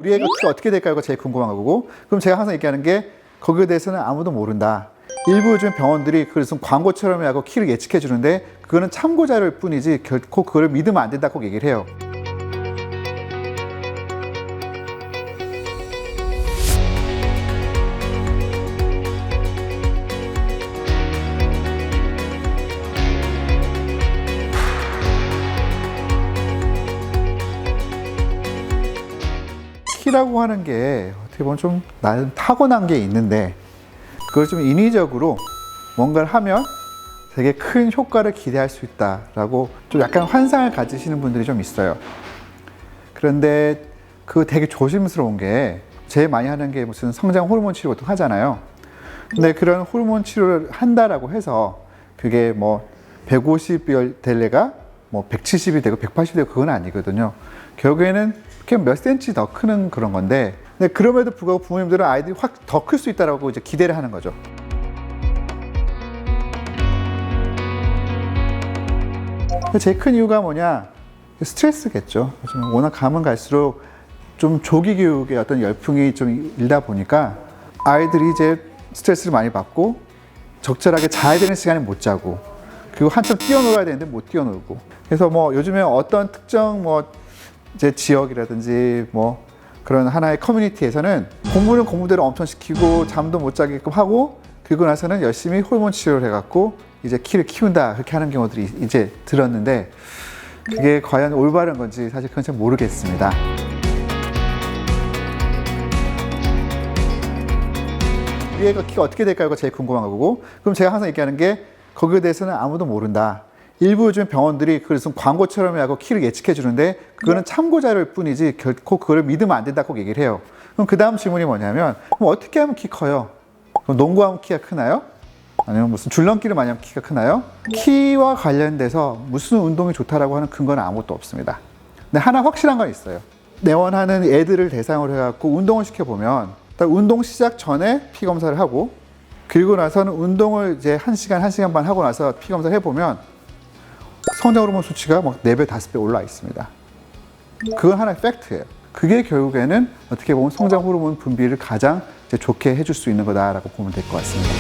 우리 애가 키가 어떻게 될까요가 제일 궁금한 거고, 그럼 제가 항상 얘기하는 게 거기에 대해서는 아무도 모른다. 일부 요즘 병원들이 그래서 광고처럼 하고 키를 예측해 주는데 그거는 참고 자료일 뿐이지 결코 그걸 믿으면 안 된다고 얘기를 해요. 키라고 하는 게 어떻게 보면 좀 나름 타고난 게 있는데 그걸 좀 인위적으로 뭔가를 하면 되게 큰 효과를 기대할 수 있다라고 좀 약간 환상을 가지시는 분들이 좀 있어요. 그런데 그거 되게 조심스러운 게 제일 많이 하는 게 무슨 성장 호르몬 치료 같은 거 하잖아요. 근데 그런 호르몬 치료를 한다라고 해서 그게 뭐 150이 될 애가 뭐 170이 되고 180이 되고 그건 아니거든요. 결국에는 그냥 몇 센치 더 크는 그런 건데, 근데 그럼에도 불구하고 부모님들은 아이들이 확 더 클 수 있다라고 이제 기대를 하는 거죠. 제일 큰 이유가 뭐냐? 스트레스겠죠. 워낙 가면 갈수록 좀 조기 교육의 어떤 열풍이 좀 일다 보니까 아이들이 이제 스트레스를 많이 받고 적절하게 자야 되는 시간에 못 자고, 그리고 한참 뛰어놀아야 되는데 못 뛰어놀고. 그래서 뭐 요즘에 어떤 특정 뭐 이제 지역이라든지 뭐 그런 하나의 커뮤니티에서는 공부는 공부대로 엄청 시키고 잠도 못 자게끔 하고, 그리고 나서는 열심히 호르몬 치료를 해갖고 이제 키를 키운다, 그렇게 하는 경우들이 이제 들었는데 그게 과연 올바른 건지 사실 그건 잘 모르겠습니다. 우리 애가 키가 어떻게 될까요가 제일 궁금한 거고, 그럼 제가 항상 얘기하는 게 거기에 대해서는 아무도 모른다. 일부 요즘 병원들이 그래서 광고처럼 하고 키를 예측해 주는데 그거는 참고 자료일 뿐이지 결코 그걸 믿으면 안 된다고 얘기를 해요. 그럼 그 다음 질문이 뭐냐면, 그럼 어떻게 하면 키 커요? 그럼 농구하면 키가 크나요? 아니면 무슨 줄넘기를 많이 하면 키가 크나요? 키와 관련돼서 무슨 운동이 좋다라고 하는 근거는 아무것도 없습니다. 근데 하나 확실한 건 있어요. 내원하는 애들을 대상으로 해갖고 운동을 시켜보면 운동 시작 전에 피 검사를 하고, 그리고 나서는 운동을 이제 1시간, 1시간 반 하고 나서 피 검사를 해보면 성장 호르몬 수치가 막 4배, 5배 올라와 있습니다. 그건 하나의 팩트예요. 그게 결국에는 어떻게 보면 성장 호르몬 분비를 가장 이제 좋게 해줄 수 있는 거다라고 보면 될 것 같습니다.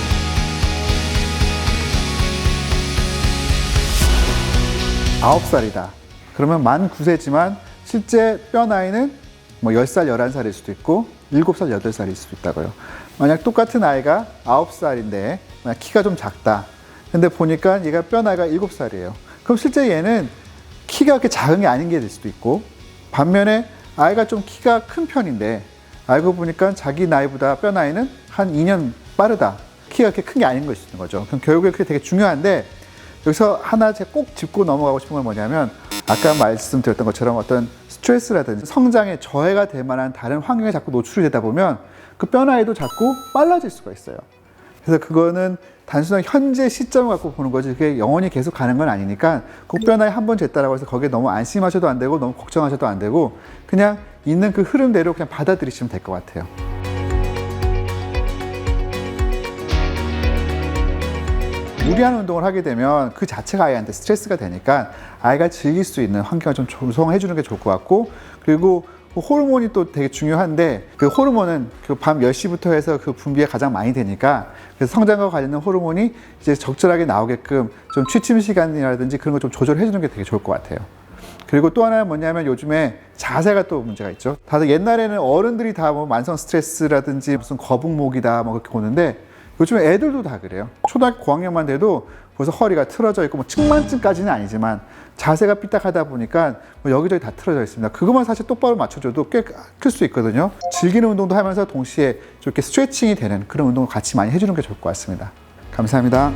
아홉 살이다. 그러면 만 9세지만 실제 뼈 나이는 뭐 10살, 11살일 수도 있고 7살, 8살일 수도 있다고요. 만약 똑같은 아이가 9살인데 만약 키가 좀 작다. 근데 보니까 얘가 뼈 나이가 7살이에요. 그럼 실제 얘는 키가 그렇게 작은 게 아닌 게 될 수도 있고, 반면에 아이가 좀 키가 큰 편인데 알고 보니까 자기 나이보다 뼈 나이는 한 2년 빠르다. 키가 그렇게 큰 게 아닌 걸 수 있는 거죠. 그럼 결국에 그게 되게 중요한데, 여기서 하나 제가 꼭 짚고 넘어가고 싶은 건 뭐냐면, 아까 말씀드렸던 것처럼 어떤 스트레스라든지 성장에 저해가 될 만한 다른 환경에 자꾸 노출이 되다 보면 그 뼈 나이도 자꾸 빨라질 수가 있어요. 그래서 그거는 단순한 현재 시점을 갖고 보는 거지 그게 영원히 계속 가는 건 아니니까 그 뼈 나이 한 번 됐다라고 해서 거기에 너무 안심하셔도 안 되고 너무 걱정하셔도 안 되고 그냥 있는 그 흐름대로 그냥 받아들이시면 될 것 같아요. 무리한 운동을 하게 되면 그 자체가 아이한테 스트레스가 되니까 아이가 즐길 수 있는 환경을 좀 조성해 주는 게 좋을 것 같고, 그리고 호르몬이 또 되게 중요한데 그 호르몬은 그 밤 10시부터 해서 그 분비가 가장 많이 되니까, 그래서 성장과 관련된 호르몬이 이제 적절하게 나오게끔 좀 취침 시간이라든지 그런 거 좀 조절해 주는 게 되게 좋을 것 같아요. 그리고 또 하나는 뭐냐면 요즘에 자세가 또 문제가 있죠. 다들 옛날에는 어른들이 다 뭐 만성 스트레스라든지 무슨 거북목이다 뭐 그렇게 보는데 요즘에 애들도 다 그래요. 초등학교 고학년만 돼도 벌써 허리가 틀어져 있고 뭐 측만증까지는 아니지만 자세가 삐딱하다 보니까 뭐 여기저기 다 틀어져 있습니다. 그것만 사실 똑바로 맞춰줘도 꽤 클 수 있거든요. 즐기는 운동도 하면서 동시에 이렇게 스트레칭이 되는 그런 운동을 같이 많이 해주는 게 좋을 것 같습니다. 감사합니다.